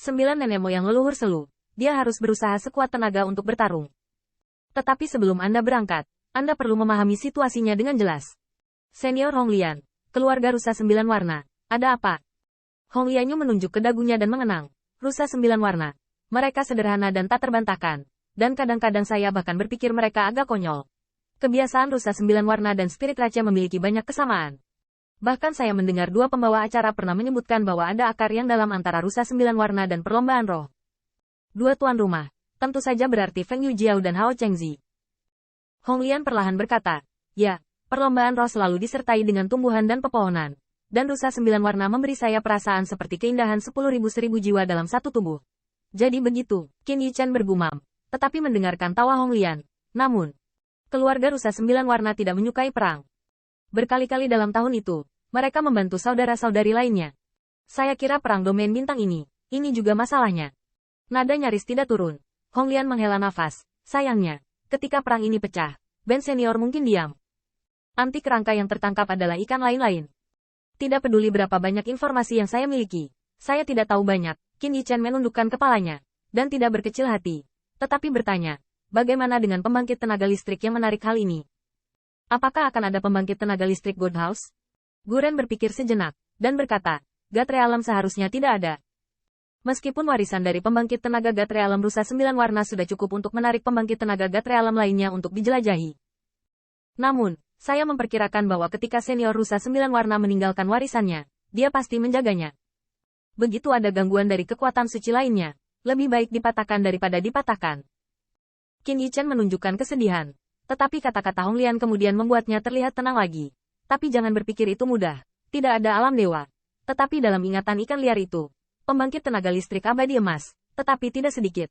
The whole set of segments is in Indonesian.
9 nenek moyang leluhur Selu. Dia harus berusaha sekuat tenaga untuk bertarung. Tetapi sebelum Anda berangkat, Anda perlu memahami situasinya dengan jelas. Senior Hong Lian, keluarga rusa 9 warna, ada apa? Hong Lianyu menunjuk ke dagunya dan mengenang. Rusa 9 warna. Mereka sederhana dan tak terbantahkan. Dan kadang-kadang saya bahkan berpikir mereka agak konyol. Kebiasaan rusa 9 warna dan spirit raja memiliki banyak kesamaan. Bahkan saya mendengar dua pembawa acara pernah menyebutkan bahwa ada akar yang dalam antara rusa 9 warna dan perlombaan roh. Dua tuan rumah, tentu saja berarti Feng Yujiao dan Hao Chengzi. Hong Lian perlahan berkata, ya, perlombaan roh selalu disertai dengan tumbuhan dan pepohonan. Dan rusa 9 warna memberi saya perasaan seperti keindahan 10.000 jiwa dalam satu tubuh. Jadi begitu, Qin Yichen bergumam, tetapi mendengarkan tawa Hong Lian. Namun, keluarga rusa 9 warna tidak menyukai perang. Berkali-kali dalam tahun itu, mereka membantu saudara-saudari lainnya. Saya kira perang domain bintang ini juga masalahnya. Nada nyaris tidak turun. Hong Lian menghela nafas. Sayangnya, ketika perang ini pecah, band senior mungkin diam. Anti kerangka yang tertangkap adalah ikan lain-lain. Tidak peduli berapa banyak informasi yang saya miliki. Saya tidak tahu banyak. Qin Yichen menundukkan kepalanya. Dan tidak berkecil hati. Tetapi bertanya, bagaimana dengan pembangkit tenaga listrik yang menarik hal ini? Apakah akan ada pembangkit tenaga listrik God House? Guren berpikir sejenak, dan berkata, Gatre Alam seharusnya tidak ada. Meskipun warisan dari pembangkit tenaga Gatre Alam rusa 9 warna sudah cukup untuk menarik pembangkit tenaga Gatre Alam lainnya untuk dijelajahi. Namun, saya memperkirakan bahwa ketika senior rusa 9 warna meninggalkan warisannya, dia pasti menjaganya. Begitu ada gangguan dari kekuatan suci lainnya, lebih baik dipatahkan daripada dipatahkan. Qin Yichen menunjukkan kesedihan. Tetapi kata-kata Hong Lian kemudian membuatnya terlihat tenang lagi. Tapi jangan berpikir itu mudah. Tidak ada alam dewa. Tetapi dalam ingatan ikan liar itu, pembangkit tenaga listrik abadi emas, tetapi tidak sedikit.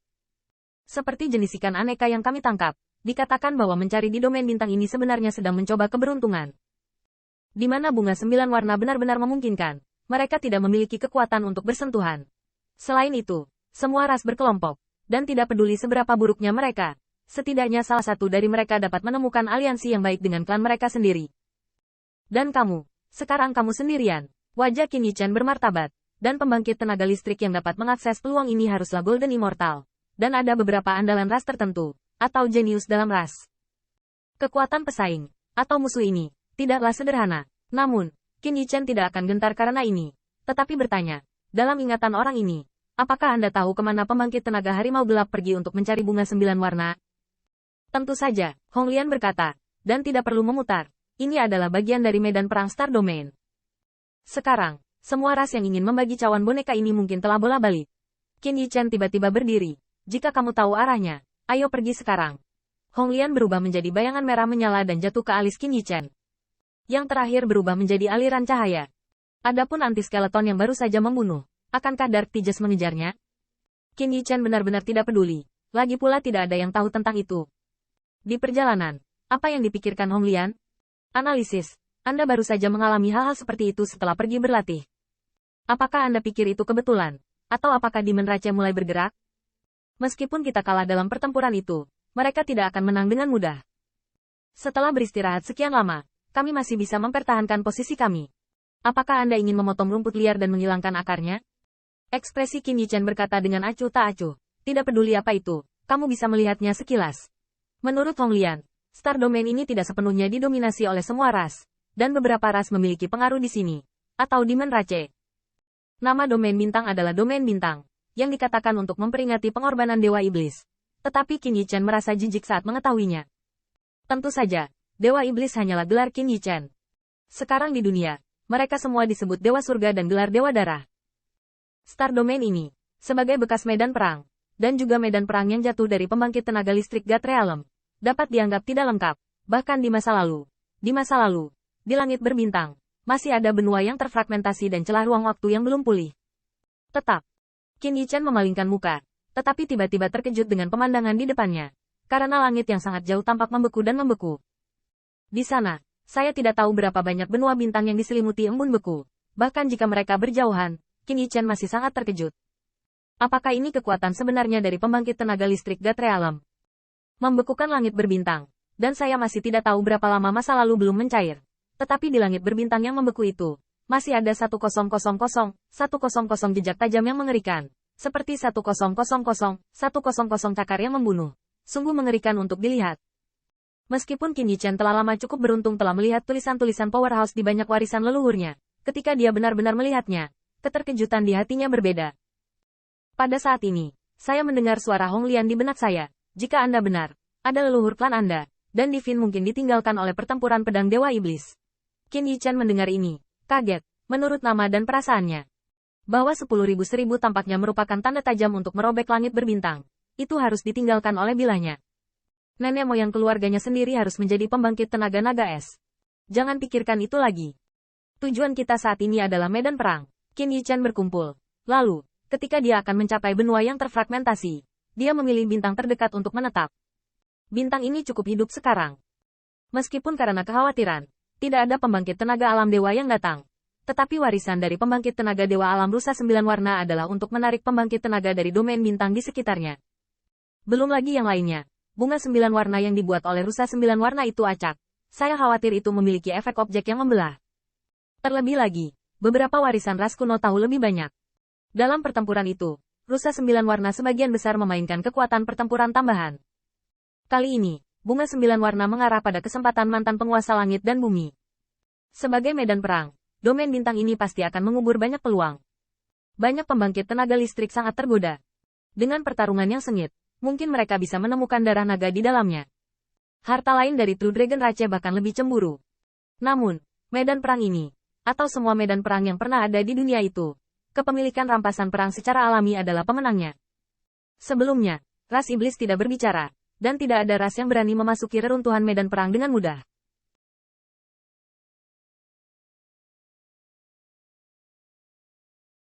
Seperti jenis ikan aneka yang kami tangkap, dikatakan bahwa mencari di domain bintang ini sebenarnya sedang mencoba keberuntungan. Di mana bunga 9 warna benar-benar memungkinkan, mereka tidak memiliki kekuatan untuk bersentuhan. Selain itu, semua ras berkelompok, dan tidak peduli seberapa buruknya mereka. Setidaknya salah satu dari mereka dapat menemukan aliansi yang baik dengan klan mereka sendiri. Dan kamu, sekarang kamu sendirian. Wajah Qin Yichen bermartabat, dan pembangkit tenaga listrik yang dapat mengakses peluang ini haruslah Golden Immortal. Dan ada beberapa andalan ras tertentu, atau jenius dalam ras. Kekuatan pesaing, atau musuh ini, tidaklah sederhana. Namun, Qin Yichen tidak akan gentar karena ini. Tetapi bertanya, dalam ingatan orang ini, apakah Anda tahu kemana pembangkit tenaga harimau gelap pergi untuk mencari bunga 9 warna? Tentu saja, Hong Lian berkata, dan tidak perlu memutar. Ini adalah bagian dari medan perang Star Domain. Sekarang, semua ras yang ingin membagi cawan boneka ini mungkin telah bola-balik. Qin Yichen tiba-tiba berdiri. Jika kamu tahu arahnya, ayo pergi sekarang. Hong Lian berubah menjadi bayangan merah menyala dan jatuh ke alis Qin Yichen. Yang terakhir berubah menjadi aliran cahaya. Adapun anti-skeleton yang baru saja membunuh, akankah Dark Tiges mengejarnya? Qin Yichen benar-benar tidak peduli. Lagi pula tidak ada yang tahu tentang itu. Di perjalanan, apa yang dipikirkan Hong Lian? Analisis, Anda baru saja mengalami hal-hal seperti itu setelah pergi berlatih. Apakah Anda pikir itu kebetulan? Atau apakah Demon Rache mulai bergerak? Meskipun kita kalah dalam pertempuran itu, mereka tidak akan menang dengan mudah. Setelah beristirahat sekian lama, kami masih bisa mempertahankan posisi kami. Apakah Anda ingin memotong rumput liar dan menghilangkan akarnya? Ekspresi Qin Yichen berkata dengan acuh tak acuh. Tidak peduli apa itu, kamu bisa melihatnya sekilas. Menurut Hong Lian, Star Domain ini tidak sepenuhnya didominasi oleh semua ras, dan beberapa ras memiliki pengaruh di sini, atau Demon Rache. Nama domain bintang adalah domain bintang, yang dikatakan untuk memperingati pengorbanan Dewa Iblis. Tetapi Qin Yichen merasa jijik saat mengetahuinya. Tentu saja, Dewa Iblis hanyalah gelar Qin Yichen. Sekarang di dunia, mereka semua disebut Dewa Surga dan gelar Dewa Darah. Star Domain ini, sebagai bekas medan perang, dan juga medan perang yang jatuh dari pembangkit tenaga listrik Gatre Alam, dapat dianggap tidak lengkap. Bahkan di masa lalu, di langit berbintang, masih ada benua yang terfragmentasi dan celah ruang waktu yang belum pulih. Tetap, Qin Yichen memalingkan muka, tetapi tiba-tiba terkejut dengan pemandangan di depannya, karena langit yang sangat jauh tampak membeku dan membeku. Di sana, saya tidak tahu berapa banyak benua bintang yang diselimuti embun beku. Bahkan jika mereka berjauhan, Qin Yichen masih sangat terkejut. Apakah ini kekuatan sebenarnya dari pembangkit tenaga listrik Gatre Alam? Membekukan langit berbintang, dan saya masih tidak tahu berapa lama masa lalu belum mencair. Tetapi di langit berbintang yang membeku itu, masih ada 1000 jejak tajam yang mengerikan. Seperti 1000 cakar yang membunuh. Sungguh mengerikan untuk dilihat. Meskipun Qin Yichen telah lama cukup beruntung telah melihat tulisan-tulisan powerhouse di banyak warisan leluhurnya, ketika dia benar-benar melihatnya, keterkejutan di hatinya berbeda. Pada saat ini, saya mendengar suara Hong Lian di benak saya. Jika Anda benar, ada leluhur klan Anda, dan Divin mungkin ditinggalkan oleh pertempuran pedang Dewa Iblis. Qin Yichen mendengar ini, kaget, menurut nama dan perasaannya. Bahwa 10.000 tampaknya merupakan tanda tajam untuk merobek langit berbintang. Itu harus ditinggalkan oleh bilahnya. Nenek moyang keluarganya sendiri harus menjadi pembangkit tenaga naga es. Jangan pikirkan itu lagi. Tujuan kita saat ini adalah medan perang. Qin Yichen berkumpul. Lalu, ketika dia akan mencapai benua yang terfragmentasi, dia memilih bintang terdekat untuk menetap. Bintang ini cukup hidup sekarang. Meskipun karena kekhawatiran, tidak ada pembangkit tenaga alam dewa yang datang. Tetapi warisan dari pembangkit tenaga dewa alam rusa 9 warna adalah untuk menarik pembangkit tenaga dari domain bintang di sekitarnya. Belum lagi yang lainnya. Bunga 9 warna yang dibuat oleh rusa 9 warna itu acak. Saya khawatir itu memiliki efek objek yang membelah. Terlebih lagi, beberapa warisan ras kuno tahu lebih banyak. Dalam pertempuran itu, rusa 9 warna sebagian besar memainkan kekuatan pertempuran tambahan. Kali ini, bunga 9 warna mengarah pada kesempatan mantan penguasa langit dan bumi. Sebagai medan perang, domain bintang ini pasti akan mengubur banyak peluang. Banyak pembangkit tenaga listrik sangat tergoda. Dengan pertarungan yang sengit, mungkin mereka bisa menemukan darah naga di dalamnya. Harta lain dari True Dragon Rache bahkan lebih cemburu. Namun, medan perang ini, atau semua medan perang yang pernah ada di dunia itu, kepemilikan rampasan perang secara alami adalah pemenangnya. Sebelumnya, ras iblis tidak berbicara, dan tidak ada ras yang berani memasuki reruntuhan medan perang dengan mudah.